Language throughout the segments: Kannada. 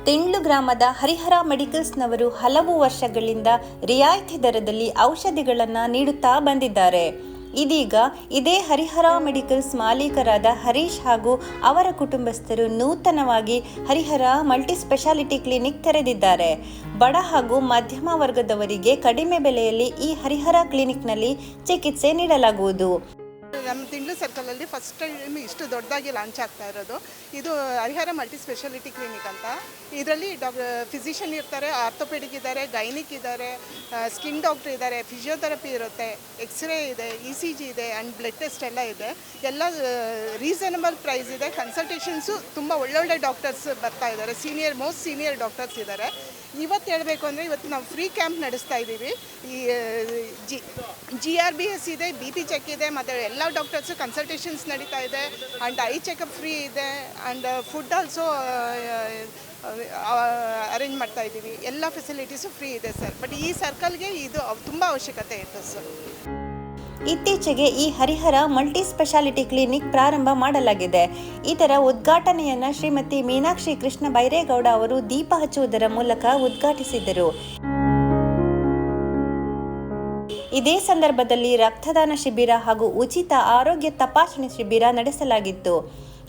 ತಿಂಡ್ಲು ಗ್ರಾಮದ ಹರಿಹರ ಮೆಡಿಕಲ್ಸ್ನವರು ಹಲವು ವರ್ಷಗಳಿಂದ ರಿಯಾಯಿತಿ ದರದಲ್ಲಿ ಔಷಧಿಗಳನ್ನು ನೀಡುತ್ತಾ ಬಂದಿದ್ದಾರೆ. ಇದೀಗ ಇದೇ ಹರಿಹರ ಮೆಡಿಕಲ್ಸ್ ಮಾಲೀಕರಾದ ಹರೀಶ್ ಹಾಗೂ ಅವರ ಕುಟುಂಬಸ್ಥರು ನೂತನವಾಗಿ ಹರಿಹರ ಮಲ್ಟಿ ಸ್ಪೆಷಾಲಿಟಿ ಕ್ಲಿನಿಕ್ ತೆರೆದಿದ್ದಾರೆ. ಬಡ ಹಾಗೂ ಮಧ್ಯಮ ವರ್ಗದವರಿಗೆ ಕಡಿಮೆ ಬೆಲೆಯಲ್ಲಿ ಈ ಹರಿಹರ ಕ್ಲಿನಿಕ್ನಲ್ಲಿ ಚಿಕಿತ್ಸೆ ನೀಡಲಾಗುವುದು. ನಮ್ಮ ತಿಂಡ್ಲು ಸರ್ಕಲಲ್ಲಿ ಫಸ್ಟ್ ಟೈಮ್ ಇಷ್ಟು ದೊಡ್ಡದಾಗಿ ಲಾಂಚ್ ಆಗ್ತಾ ಇರೋದು. ಇದು ಹರಿಹರ ಮಲ್ಟಿ ಸ್ಪೆಷಾಲಿಟಿ ಕ್ಲಿನಿಕ್ ಅಂತ. ಇದರಲ್ಲಿ ಫಿಸಿಷಿಯನ್ ಇರ್ತಾರೆ, ಆರ್ಥೋಪೆಡಿಕ್ ಇದ್ದಾರೆ, ಗೈನಿಕ್ ಇದ್ದಾರೆ, ಸ್ಕಿನ್ ಡಾಕ್ಟರ್ ಇದ್ದಾರೆ, ಫಿಸಿಯೋಥೆರಪಿ ಇರುತ್ತೆ, ಎಕ್ಸ್ರೇ ಇದೆ, ECG ಇದೆ ಆ್ಯಂಡ್ ಬ್ಲಡ್ ಟೆಸ್ಟ್ ಎಲ್ಲ ಇದೆ. ಎಲ್ಲ ರೀಸನಬಲ್ ಪ್ರೈಸ್ ಇದೆ. ಕನ್ಸಲ್ಟೇಷನ್ಸು ತುಂಬ ಒಳ್ಳೊಳ್ಳೆ ಡಾಕ್ಟರ್ಸ್ ಬರ್ತಾ ಇದ್ದಾರೆ, ಮೋಸ್ಟ್ ಸೀನಿಯರ್ ಡಾಕ್ಟರ್ಸ್ ಇದ್ದಾರೆ. ಇವತ್ತು ಹೇಳಬೇಕು ಅಂದರೆ ಇವತ್ತು ನಾವು ಫ್ರೀ ಕ್ಯಾಂಪ್ ನಡೆಸ್ತಾ ಇದ್ದೀವಿ. ಈ GRBS ಇದೆ, BP ಚೆಕ್ ಇದೆ, ಮತ್ತು ಎಲ್ಲ ಡಾಕ್ಟರ್ಸು ಕನ್ಸಲ್ಟೇಷನ್ಸ್ ನಡೀತಾ ಇದೆ ಆ್ಯಂಡ್ ಐ ಚೆಕಪ್ ಫ್ರೀ ಇದೆ ಆ್ಯಂಡ್ ಫುಡ್ ಆಲ್ಸೋ ಅರೇಂಜ್ ಮಾಡ್ತಾ ಇದ್ದೀವಿ. ಎಲ್ಲ ಫೆಸಿಲಿಟೀಸು ಫ್ರೀ ಇದೆ ಸರ್. ಬಟ್ ಈ ಸರ್ಕಲ್ಗೆ ಇದು ತುಂಬ ಅವಶ್ಯಕತೆ ಇತ್ತು ಸರ್. ಇತ್ತೀಚೆಗೆ ಈ ಹರಿಹರ ಮಲ್ಟಿ ಸ್ಪೆಷಾಲಿಟಿ ಕ್ಲಿನಿಕ್ ಪ್ರಾರಂಭ ಮಾಡಲಾಗಿದೆ. ಇದರ ಉದ್ಘಾಟನೆಯನ್ನು ಶ್ರೀಮತಿ ಮೀನಾಕ್ಷಿ ಕೃಷ್ಣ ಬೈರೇಗೌಡ ಅವರು ದೀಪ ಹಚ್ಚುವುದರ ಮೂಲಕ ಉದ್ಘಾಟಿಸಿದರು. ಇದೇ ಸಂದರ್ಭದಲ್ಲಿ ರಕ್ತದಾನ ಶಿಬಿರ ಹಾಗೂ ಉಚಿತ ಆರೋಗ್ಯ ತಪಾಸಣೆ ಶಿಬಿರ ನಡೆಸಲಾಗಿತ್ತು.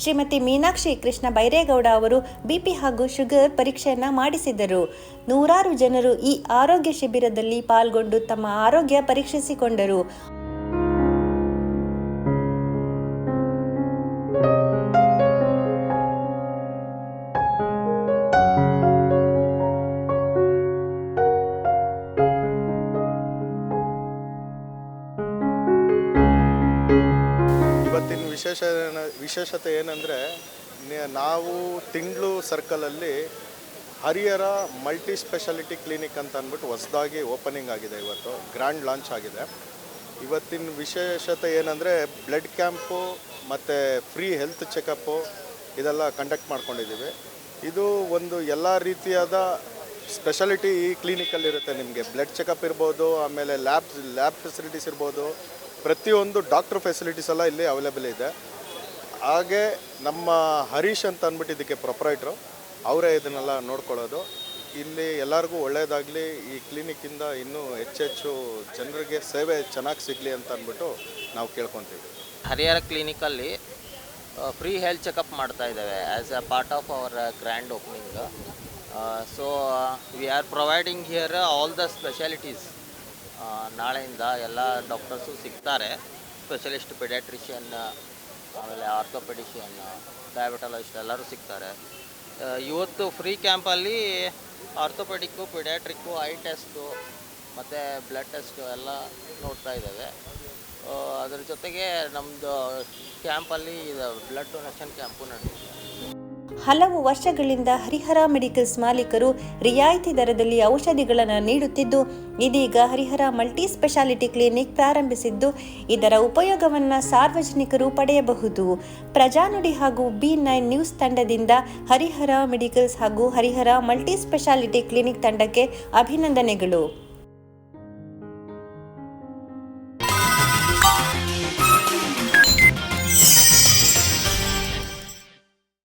ಶ್ರೀಮತಿ ಮೀನಾಕ್ಷಿ ಕೃಷ್ಣ ಬೈರೇಗೌಡ ಅವರು BP ಹಾಗೂ ಶುಗರ್ ಪರೀಕ್ಷೆಯನ್ನು ಮಾಡಿಸಿದರು. ನೂರಾರು ಜನರು ಈ ಆರೋಗ್ಯ ಶಿಬಿರದಲ್ಲಿ ಪಾಲ್ಗೊಂಡು ತಮ್ಮ ಆರೋಗ್ಯ ಪರೀಕ್ಷಿಸಿಕೊಂಡರು. ಇವತ್ತಿನ ವಿಶೇಷತೆ ಏನಂದರೆ, ನಾವು ತಿಂಡ್ಲು ಸರ್ಕಲಲ್ಲಿ ಹರಿಹರ ಮಲ್ಟಿ ಸ್ಪೆಷಾಲಿಟಿ ಕ್ಲಿನಿಕ್ ಅಂತ ಅಂದ್ಬಿಟ್ಟು ಹೊಸದಾಗಿ ಓಪನಿಂಗ್ ಆಗಿದೆ. ಇವತ್ತು ಗ್ರ್ಯಾಂಡ್ ಲಾಂಚ್ ಆಗಿದೆ. ಇವತ್ತಿನ ವಿಶೇಷತೆ ಏನಂದರೆ, ಬ್ಲಡ್ ಕ್ಯಾಂಪು ಮತ್ತು ಫ್ರೀ ಹೆಲ್ತ್ ಚೆಕಪ್ಪು ಇದೆಲ್ಲ ಕಂಡಕ್ಟ್ ಮಾಡ್ಕೊಂಡಿದ್ದೀವಿ. ಇದು ಒಂದು ಎಲ್ಲ ರೀತಿಯಾದ ಸ್ಪೆಷಾಲಿಟಿ ಈ ಕ್ಲಿನಿಕಲ್ಲಿರುತ್ತೆ. ನಿಮಗೆ ಬ್ಲಡ್ ಚೆಕಪ್ ಇರ್ಬೋದು, ಆಮೇಲೆ ಲ್ಯಾಬ್ ಫೆಸಿಲಿಟೀಸ್ ಇರ್ಬೋದು, ಪ್ರತಿಯೊಂದು ಡಾಕ್ಟ್ರ್ ಫೆಸಿಲಿಟೀಸ್ ಎಲ್ಲ ಇಲ್ಲಿ ಅವೈಲೇಬಲ್ ಇದೆ. ಹಾಗೆ ನಮ್ಮ ಹರೀಶ್ ಅಂತ ಅಂದ್ಬಿಟ್ಟು ಇದಕ್ಕೆ ಪ್ರೊಪ್ರೈಟ್ರು, ಅವರೇ ಇದನ್ನೆಲ್ಲ ನೋಡ್ಕೊಳ್ಳೋದು. ಇಲ್ಲಿ ಎಲ್ಲರಿಗೂ ಒಳ್ಳೆಯದಾಗಲಿ, ಈ ಕ್ಲಿನಿಕ್ಕಿಂದ ಇನ್ನೂ ಹೆಚ್ಚೆಚ್ಚು ಜನರಿಗೆ ಸೇವೆ ಚೆನ್ನಾಗಿ ಸಿಗಲಿ ಅಂತ ಅಂದ್ಬಿಟ್ಟು ನಾವು ಕೇಳ್ಕೊತೀವಿ. ಹರಿಹರ ಕ್ಲಿನಿಕಲ್ಲಿ ಫ್ರೀ ಹೆಲ್ತ್ ಚೆಕಪ್ ಮಾಡ್ತಾ ಇದ್ದೇವೆ as a part of our grand opening. So we are providing here all the specialities. ನಾಳೆಯಿಂದ ಎಲ್ಲ ಡಾಕ್ಟರ್ಸು ಸಿಗ್ತಾರೆ. ಸ್ಪೆಷಲಿಸ್ಟ್, ಪೀಡಿಯಾಟ್ರಿಷಿಯನ್, ಆಮೇಲೆ ಆರ್ಥೋಪೆಡಿಷಿಯನ್, ಡಯಾಬಿಟಾಲಜಿಸ್ಟ್ ಎಲ್ಲರೂ ಸಿಗ್ತಾರೆ. ಇವತ್ತು ಫ್ರೀ ಕ್ಯಾಂಪಲ್ಲಿ ಆರ್ಥೋಪೆಡಿಕ್ಕು, ಪೀಡಿಯಾಟ್ರಿಕ್ಕು, ಐ ಟೆಸ್ಟು ಮತ್ತು ಬ್ಲಡ್ ಟೆಸ್ಟು ಎಲ್ಲ ನೋಡ್ತಾ ಇದ್ದೇವೆ. ಅದರ ಜೊತೆಗೆ ನಮ್ಮದು ಕ್ಯಾಂಪಲ್ಲಿ ಬ್ಲಡ್ ಡೊನೇಷನ್ ಕ್ಯಾಂಪು ನಡೆದಿದೆ. ಹಲವು ವರ್ಷಗಳಿಂದ ಹರಿಹರ ಮೆಡಿಕಲ್ಸ್ ಮಾಲೀಕರು ರಿಯಾಯಿತಿ ದರದಲ್ಲಿ ಔಷಧಿಗಳನ್ನು ನೀಡುತ್ತಿದ್ದು, ಇದೀಗ ಹರಿಹರ ಮಲ್ಟಿ ಸ್ಪೆಷಾಲಿಟಿ ಕ್ಲಿನಿಕ್ ಪ್ರಾರಂಭಿಸಿದ್ದು, ಇದರ ಉಪಯೋಗವನ್ನು ಸಾರ್ವಜನಿಕರು ಪಡೆಯಬಹುದು. ಪ್ರಜಾನುಡಿ ಹಾಗೂ B9 ನ್ಯೂಸ್ ತಂಡದಿಂದ ಹರಿಹರ ಮೆಡಿಕಲ್ಸ್ ಹಾಗೂ ಹರಿಹರ ಮಲ್ಟಿ ಸ್ಪೆಷಾಲಿಟಿ ಕ್ಲಿನಿಕ್ ತಂಡಕ್ಕೆ ಅಭಿನಂದನೆಗಳು.